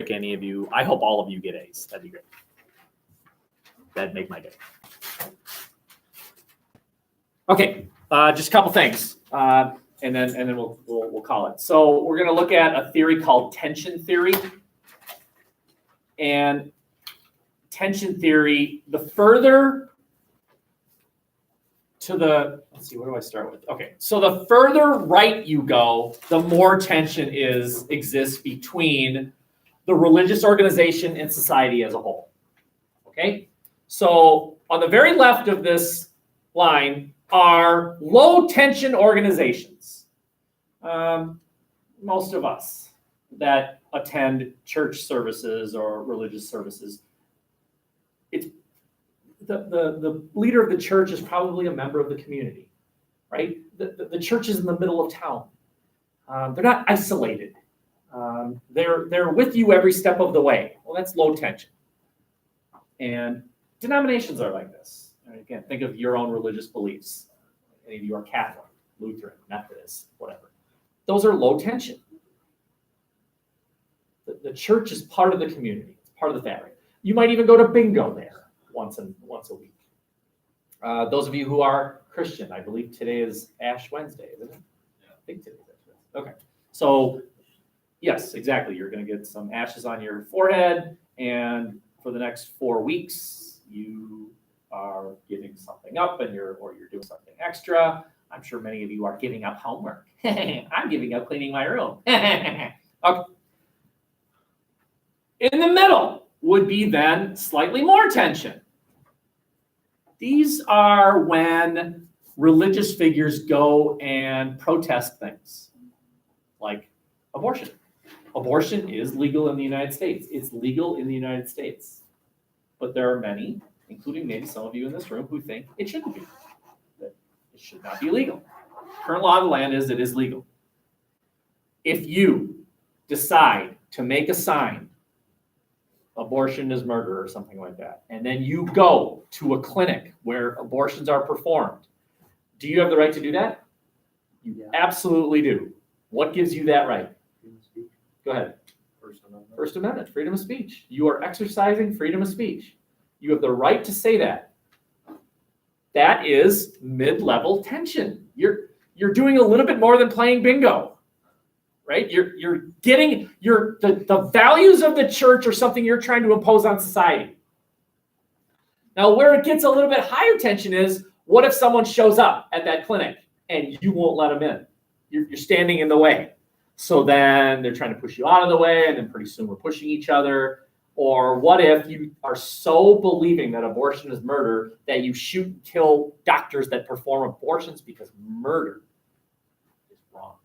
any of you. I hope all of you get A's. That'd be great. That'd make my day. Okay, just a couple things, and then we'll call it. So we're going to look at a theory called tension theory. And tension theory, the further to the, let's see, what do I start with? Okay, so the further right you go, the more tension exists between the religious organization and society as a whole. Okay, so on the very left of this line are low tension organizations. Most of us that attend church services or religious services, it's the leader of the church is probably a member of the community, right? The church is in the middle of town. They're not isolated. They're with you every step of the way. Well, that's low tension. And denominations are like this. And again, think of your own religious beliefs. Any of you are Catholic, Lutheran, Methodist, whatever. Those are low tension. The church is part of the community. It's part of the fabric. You might even go to bingo there once a week. Those of you who are Christian, I believe today is Ash Wednesday, isn't it? Yeah. I think today's Ash Wednesday. Okay. So, yes, exactly. You're going to get some ashes on your forehead, and for the next 4 weeks, you are giving something up, and you're doing something extra. I'm sure many of you are giving up homework. I'm giving up cleaning my room. Okay. In the middle would be then slightly more tension. These are when religious figures go and protest things like abortion. Abortion is legal in the United States. It's legal in the United States. But there are many, including maybe some of you in this room, who think it shouldn't be. That it should not be legal. Current law of the land is it is legal. If you decide to make a sign, abortion is murder or something like that, and then you go to a clinic where abortions are performed, do you have the right to do that? You absolutely do. What gives you that right? Go ahead. First Amendment, freedom of speech. You are exercising freedom of speech. You have the right to say that. That is mid-level tension. You're doing a little bit more than playing bingo, right? You're getting the values of the church are something you're trying to impose on society. Now, where it gets a little bit higher tension is, what if someone shows up at that clinic and you won't let them in? You're standing in the way. So then they're trying to push you out of the way, and then pretty soon we're pushing each other. Or what if you are so believing that abortion is murder that you shoot and kill doctors that perform abortions, because murder is wrong.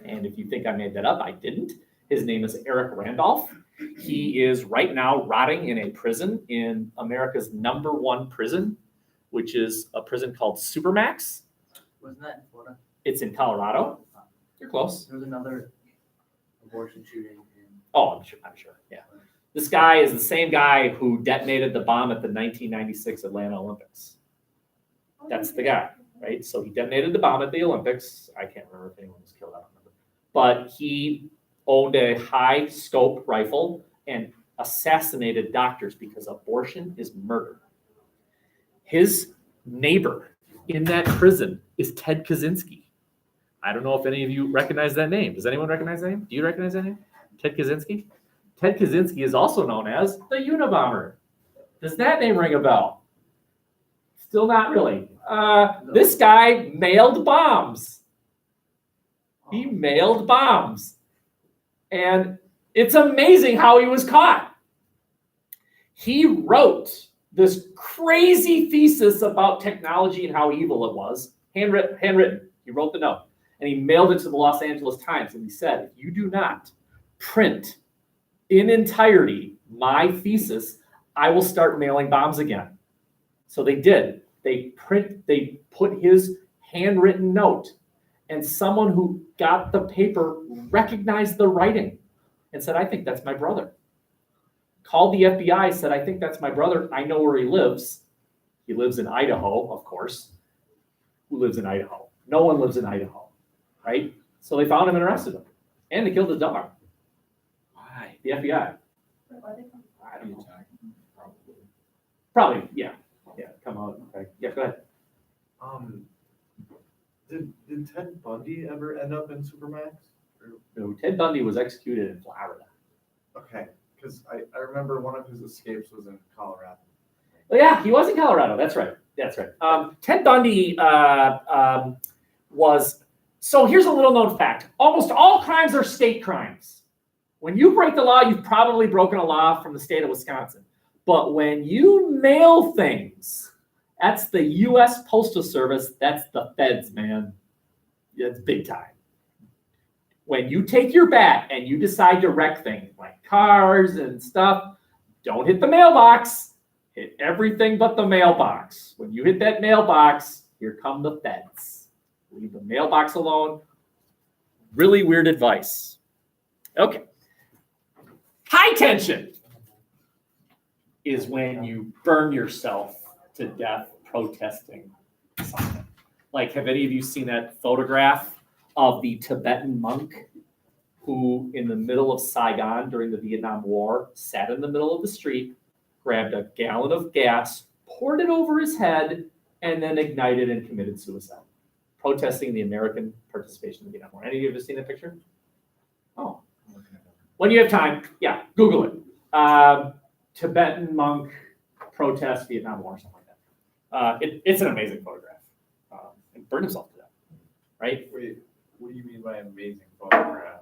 And if you think I made that up, I didn't. His name is Eric Randolph. He is right now rotting in a prison in America's #1 prison, which is a prison called Supermax. Wasn't that in Florida? It's in Colorado. You're close. There was another abortion shooting. Oh, I'm sure. Yeah. This guy is the same guy who detonated the bomb at the 1996 Atlanta Olympics. That's the guy, right? So he detonated the bomb at the Olympics. I can't remember if anyone was killed. I don't remember. But he owned a high scope rifle and assassinated doctors because abortion is murder. His neighbor in that prison is Ted Kaczynski. I don't know if any of you recognize that name. Does anyone recognize that name? Do you recognize that name? Ted Kaczynski? Ted Kaczynski is also known as the Unabomber. Does that name ring a bell? Still not really. This guy mailed bombs. He mailed bombs. And it's amazing how he was caught. He wrote this crazy thesis about technology and how evil it was, handwritten. He wrote the note, and he mailed it to the Los Angeles Times, and he said, if you do not print in entirety my thesis, I will start mailing bombs again. So they did. They put his handwritten note, and someone who got the paper recognized the writing and said, I think that's my brother. Called the FBI, said, I think that's my brother. I know where he lives. He lives in Idaho, of course. Who lives in Idaho? No one lives in Idaho, right? So they found him and arrested him. And they killed his dog. The FBI. Why they come? I don't know. Probably, yeah. Yeah, come on. Okay. Yeah, go ahead. Did Ted Bundy ever end up in Supermax? No, Ted Bundy was executed in Florida. Okay, because I remember one of his escapes was in Colorado. Oh, yeah, he was in Colorado. That's right. That's right. Ted Bundy was. So here's a little known fact. Almost all crimes are state crimes. When you break the law, you've probably broken a law from the state of Wisconsin. But when you mail things, that's the U.S. Postal Service. That's the feds, man. That's big time. When you take your bat and you decide to wreck things like cars and stuff, don't hit the mailbox. Hit everything but the mailbox. When you hit that mailbox, here come the feds. Leave the mailbox alone. Really weird advice. Okay. High tension is when you burn yourself to death protesting something. Like, have any of you seen that photograph of the Tibetan monk who, in the middle of Saigon during the Vietnam War, sat in the middle of the street, grabbed a gallon of gas, poured it over his head, and then ignited and committed suicide, protesting the American participation in the Vietnam War. Any of you have seen that picture? Oh. When you have time, yeah, Google it. Tibetan monk protest Vietnam War, something like that. It's an amazing photograph. And burned himself to death, right? Wait, what do you mean by amazing photograph?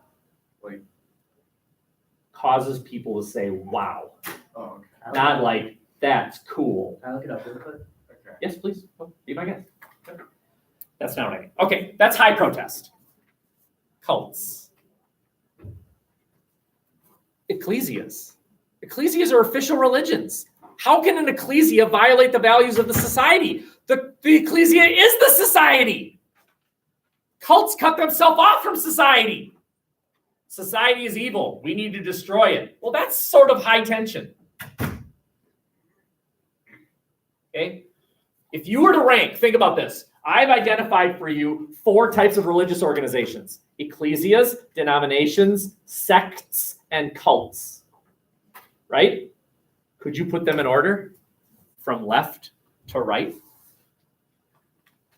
Like, Causes people to say, wow. oh, okay. Not like, that's cool. Can I look it up real quick? Okay. Yes, please. Oh, be my guest. That's not what I mean. Okay, that's high protest. Cults. Ecclesias. Ecclesias are official religions. How can an ecclesia violate the values of the society? The ecclesia is the society. Cults cut themselves off from society. Society is evil. We need to destroy it. Well, that's sort of high tension. Okay? If you were to rank, think about this. I've identified for you 4 types of religious organizations: ecclesias, denominations, sects, and cults. Right? Could you put them in order from left to right?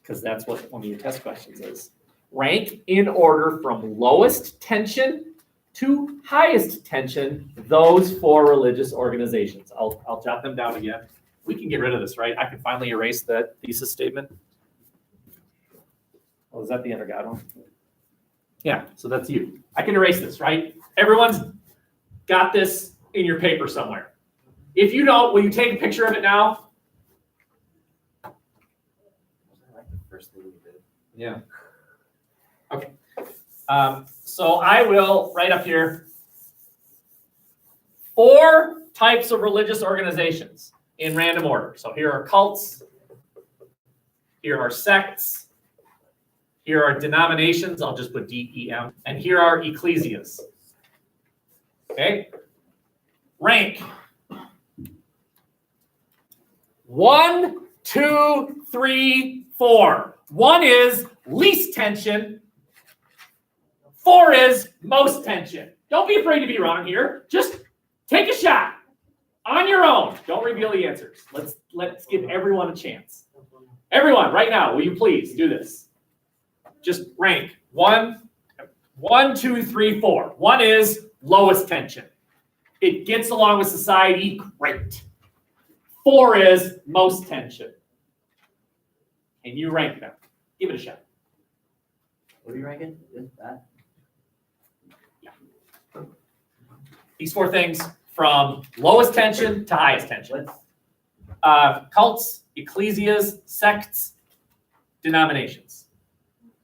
Because that's what one of your test questions is. Rank in order from lowest tension to highest tension those 4 religious organizations. I'll jot them down again. We can get rid of this, right? I can finally erase that thesis statement. Oh, is that the under God one? Yeah, so that's you. I can erase this, right? Everyone's got this in your paper somewhere. If you don't, will you take a picture of it now? Wasn't that like the first thing we did? Yeah. Okay. So I will, right up here, 4 types of religious organizations in random order. So here are cults. Here are sects. Here are denominations. I'll just put DEM. And here are ecclesias. Okay. Rank. 1, 2, 3, 4. 1 is least tension. 4 is most tension. Don't be afraid to be wrong here. Just take a shot on your own. Don't reveal the answers. Let's give everyone a chance. Everyone, right now, will you please do this? Just rank 1, 2, 3, 4. 1 is lowest tension. It gets along with society, great. 4 is most tension. And you rank them. Give it a shot. What are you ranking? This, that? These 4 things from lowest tension to highest tension. Cults, ecclesias, sects, denominations.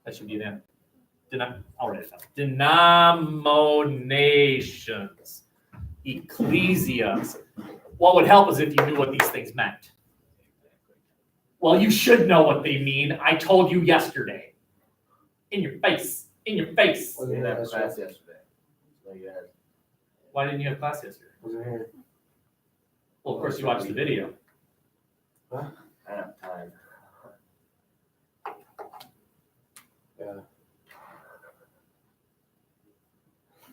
That should be them. I'll write it down. Denominations. Ecclesias. What would help is if you knew what these things meant. Well, you should know what they mean. I told you yesterday. In your face. In your face. We didn't have class yesterday. So you had. Why didn't you have class yesterday? Wasn't here. Well, of course you watched the video. I don't have time. Yeah.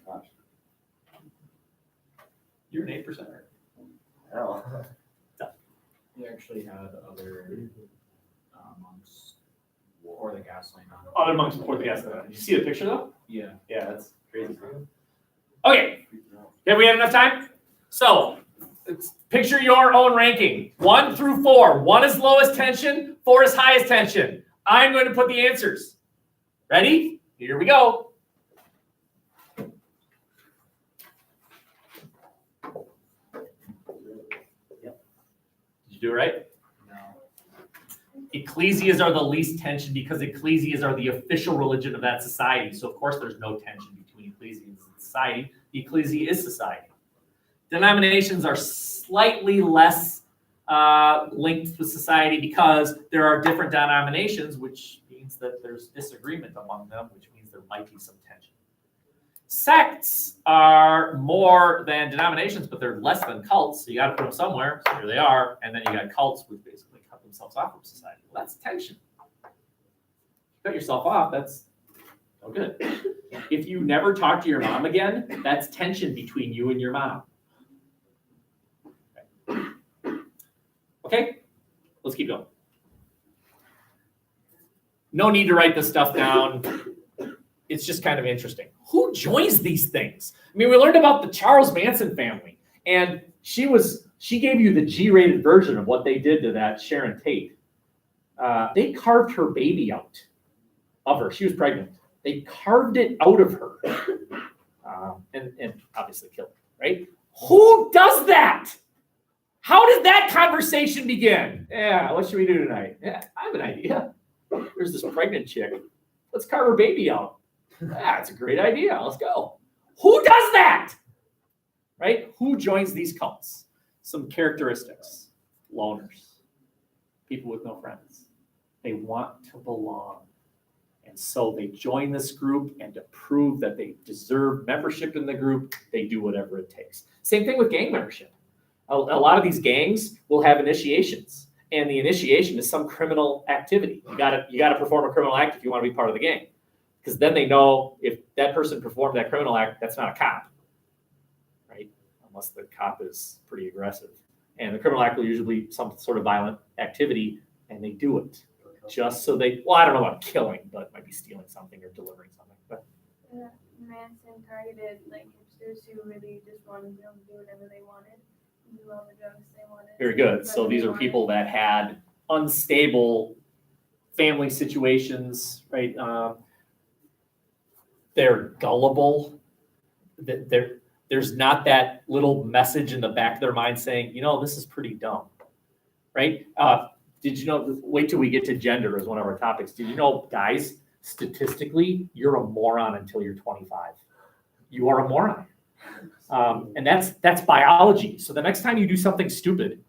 Gosh. You're an 8%er. Oh. We actually had other monks pour the gasoline on. Other monks pour the gasoline on. Did you see the picture though? Yeah. Yeah, that's crazy. Okay, have we had enough time? So, picture your own ranking. 1 through 4. 1 is lowest tension, 4 is highest tension. I'm going to put the answers. Ready? Here we go. Did you do it right? No. Ecclesias are the least tension because ecclesias are the official religion of that society. So, of course, there's no tension between ecclesia and society. The ecclesia is society. Denominations are slightly less linked with society because there are different denominations, which means that there's disagreement among them, which means there might be some tension. Sects are more than denominations, but they're less than cults. So you got to put them somewhere. So here they are. And then you got cults, which basically cut themselves off from society. Well, that's tension. Cut yourself off, that's no good. If you never talk to your mom again, that's tension between you and your mom. Okay, let's keep going. No need to write this stuff down. It's just kind of interesting. Who joins these things? I mean, we learned about the Charles Manson family, and she gave you the G-rated version of what they did to that Sharon Tate. They carved her baby out of her. She was pregnant. They carved it out of her, and obviously killed her, right? Who does that? How does that conversation begin? Yeah, what should we do tonight? Yeah, I have an idea. There's this pregnant chick. Let's carve her baby out. That's a great idea. Let's go. Who does that? Right? Who joins these cults? Some characteristics. Loners. People with no friends. They want to belong. And so they join this group, and to prove that they deserve membership in the group, they do whatever it takes. Same thing with gang membership. A lot of these gangs will have initiations, and the initiation is some criminal activity. You gotta perform a criminal act if you want to be part of the gang, because then they know if that person performed that criminal act, that's not a cop, right? Unless the cop is pretty aggressive, and the criminal act will usually be some sort of violent activity, and they do it just so they. Well, I don't know about killing, but it might be stealing something or delivering something. But Manson targeted like hipsters who really just wanted to be able to do whatever they wanted. Do all the drugs they wanted. Very good. So these are people that had unstable family situations, right? They're gullible. There's not that little message in the back of their mind saying, you know, this is pretty dumb, right? Did you know, wait till we get to gender as one of our topics. Did you know, guys, statistically, you're a moron until you're 25. You are a moron. And that's biology. So the next time you do something stupid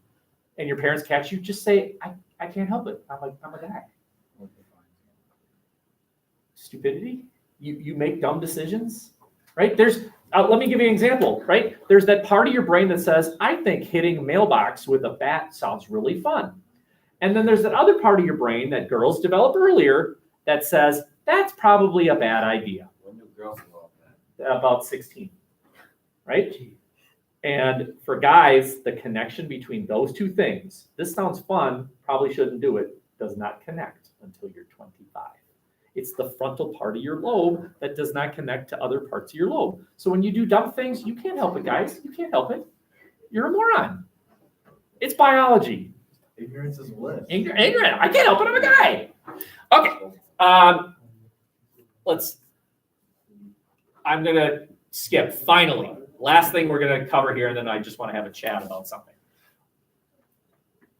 and your parents catch you, just say, I can't help it. I'm a guy. Stupidity. You make dumb decisions, right? Let me give you an example, right? There's that part of your brain that says, I think hitting a mailbox with a bat sounds really fun. And then there's that other part of your brain that girls develop earlier that says, that's probably a bad idea. When do girls develop that? About 16. Right? And for guys, the connection between those two things, this sounds fun, probably shouldn't do it, does not connect until you're 25. It's the frontal part of your lobe that does not connect to other parts of your lobe. So when you do dumb things, you can't help it, guys. You can't help it. You're a moron. It's biology. Ignorance is bliss. Ignorant. I can't help it. I'm a guy. Okay. I'm going to skip. Finally, last thing we're going to cover here, and then I just want to have a chat about something.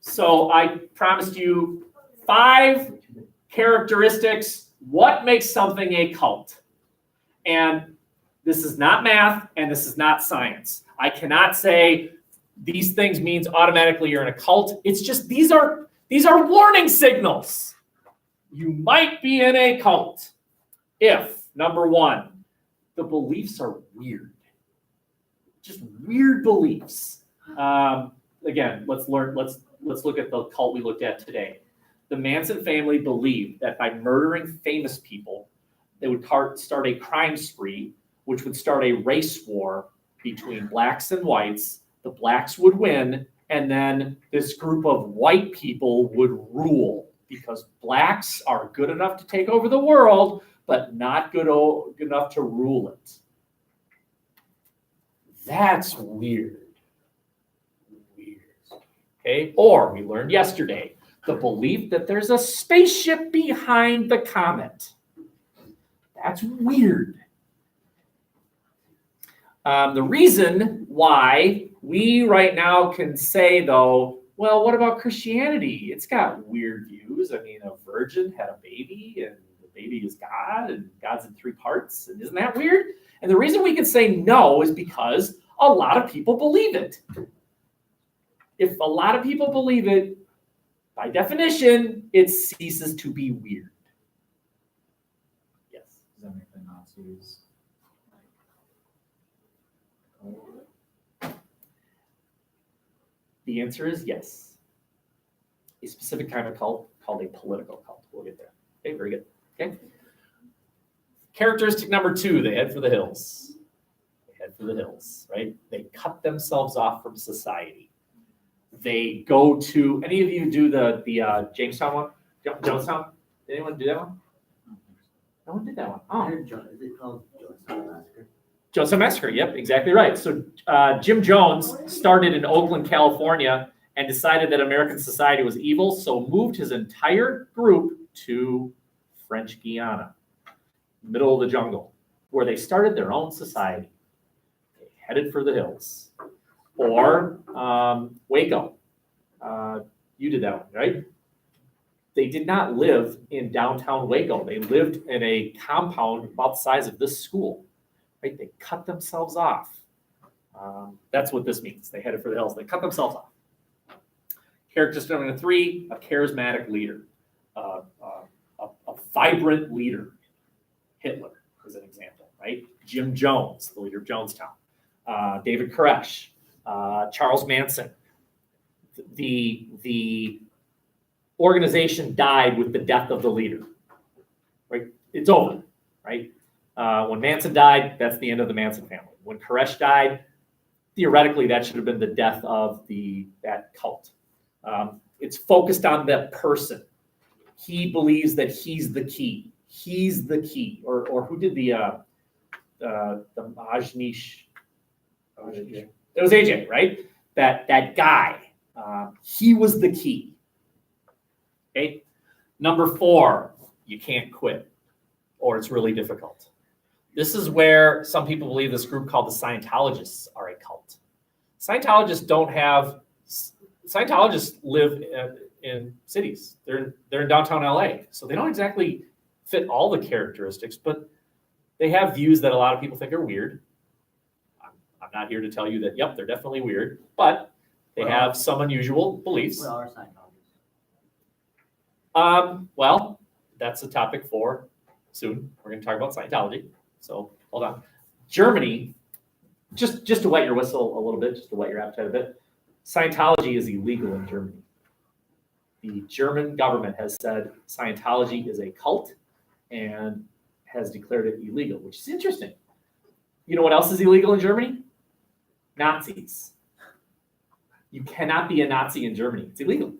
So I promised you 5 characteristics. What makes something a cult? And this is not math, and this is not science. I cannot say these things means automatically you're in a cult. It's just these are warning signals. You might be in a cult if, number 1, the beliefs are weird. Just weird beliefs. Again, let's look at the cult we looked at today. The Manson family believed that by murdering famous people, they would start a crime spree, which would start a race war between blacks and whites. The blacks would win, and then this group of white people would rule because blacks are good enough to take over the world, but not good enough to rule it. That's weird. Okay, or we learned yesterday, the belief that there's a spaceship behind the comet. That's weird. The reason why we right now can say, though, well, what about Christianity? It's got weird views. I mean, a virgin had a baby, and the baby is God, and God's in 3 parts, and isn't that weird? And the reason we can say no is because a lot of people believe it. If a lot of people believe it, by definition, it ceases to be weird. Yes. Does that make the Nazis The answer is yes. A specific kind of cult called a political cult. We'll get there. Okay, very good. Okay. Characteristic number 2, they head for the hills. They head for the hills, right? They cut themselves off from society. They go to, any of you do the Jamestown one? Jonestown? Did anyone do that one? No one did that one. Oh. Is it called Jonestown Massacre? Jonestown Massacre, yep, exactly right. So Jim Jones started in Oakland, California, and decided that American society was evil, so moved his entire group to French Guiana, middle of the jungle, where they started their own society. They headed for the hills. Or Waco. You did that one, right? They did not live in downtown Waco. They lived in a compound about the size of this school. Right? They cut themselves off. That's what this means. They headed for the hills. They cut themselves off. Characteristic number 3, a charismatic leader, a vibrant leader. Hitler is an example, right? Jim Jones, the leader of Jonestown. David Koresh, Charles Manson. The organization died with the death of the leader. Right? It's over, right? When Manson died, that's the end of the Manson family. When Koresh died, theoretically, that should have been the death of that cult. It's focused on that person. He believes that he's the key. He's the key. Or who did the Majneesh? It was AJ, right? That guy. He was the key. Okay. Number 4, you can't quit, or it's really difficult. This is where some people believe this group called the Scientologists are a cult. Scientologists live in cities. They're in downtown LA, so they don't exactly fit all the characteristics, but they have views that a lot of people think are weird. I'm not here to tell you that, yep, they're definitely weird, but they have some unusual beliefs. What are Scientologists? Well, that's a topic for soon. We're going to talk about Scientology. So hold on. Germany, just to wet your whistle a little bit, just to wet your appetite a bit, Scientology is illegal in Germany. The German government has said Scientology is a cult and has declared it illegal, which is interesting. You know what else is illegal in Germany? Nazis. You cannot be a Nazi in Germany. It's illegal.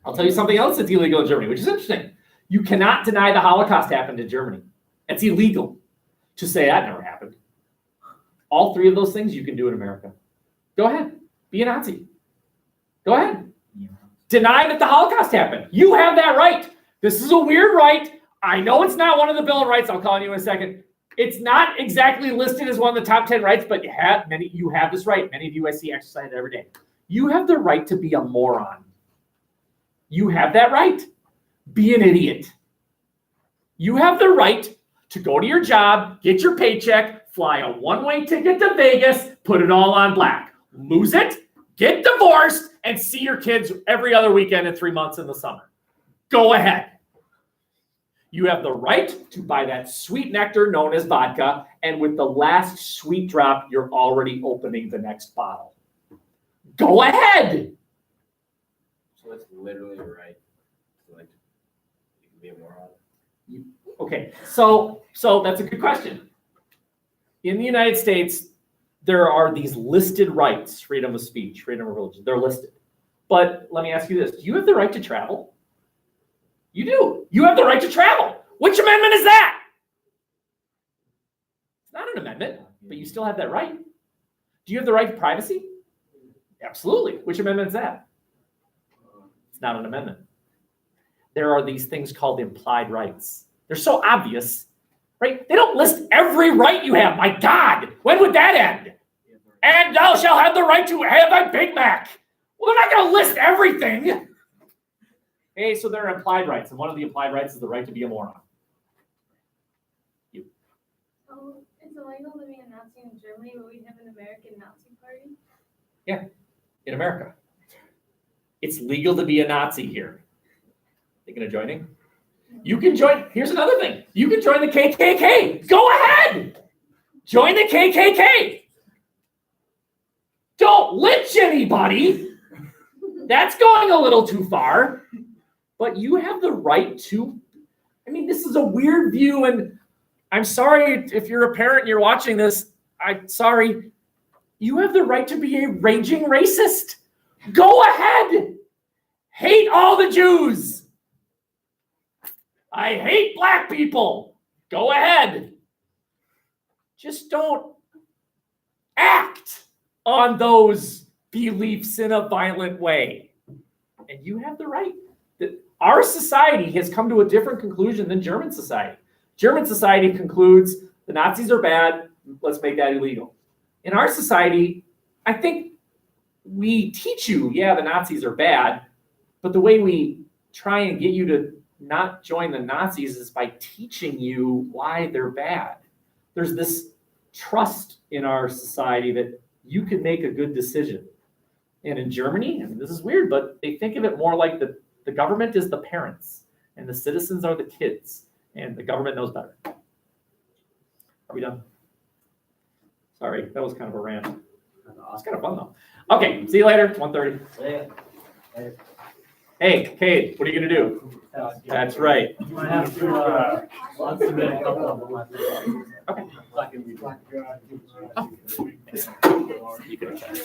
I'll tell you something else that's illegal in Germany, which is interesting. You cannot deny the Holocaust happened in Germany. It's illegal to say that never happened. All 3 of those things you can do in America. Go ahead. Be a Nazi. Go ahead. Yeah. Deny that the Holocaust happened. You have that right. This is a weird right. I know it's not one of the Bill of Rights. I'll call on you in a second. It's not exactly listed as one of the top 10 rights, but you have this right. Many of you I see exercise it every day. You have the right to be a moron. You have that right. Be an idiot. You have the right to go to your job, get your paycheck, fly a one-way ticket to Vegas, put it all on black. Lose it, get divorced, and see your kids every other weekend and 3 months in the summer. Go ahead. You have the right to buy that sweet nectar known as vodka, and with the last sweet drop, you're already opening the next bottle. Go ahead. So it's literally right. So like, you can be a moron. Okay, so that's a good question. In the United States, there are these listed rights: freedom of speech, freedom of religion. They're listed. But let me ask you this: do you have the right to travel? You do. You have the right to travel. Which amendment is that? It's not an amendment, but you still have that right. Do you have the right to privacy? Absolutely. Which amendment is that? It's not an amendment. There are these things called implied rights. They're so obvious, right? They don't list every right you have. My God, when would that end? And thou shalt have the right to have thy Big Mac. Well, they're not going to list everything. Hey, so there are implied rights, and one of the implied rights is the right to be a moron. So it's illegal to be a Nazi in Germany, but we have an American Nazi party? In America. It's legal to be a Nazi here. Thinking of joining? You can join. Here's another thing. You can join the KKK. Go ahead. Join the KKK. Don't lynch anybody. That's going a little too far. But you have the right to, I mean, this is a weird view, and I'm sorry if you're a parent and you're watching this. I'm sorry. You have the right to be a raging racist. Go ahead. Hate all the Jews. I hate black people. Go ahead. Just don't act on those beliefs in a violent way. And you have the right. Our society has come to a different conclusion than German society. German society concludes the Nazis are bad, let's make that illegal. In our society, I think we teach you, yeah, the Nazis are bad, but the way we try and get you to not join the Nazis is by teaching you why they're bad. There's this trust in our society that you can make a good decision. And in Germany, I mean, this is weird, but they think of it more like the government is the parents and the citizens are the kids, and the government knows better. Are we done? Sorry, that was kind of a rant. It's kind of fun though. Okay, see you later, 1:30. Hey, Cade, what are you gonna do? That's right. I have to, I'll submit a couple of them. Okay. You can check.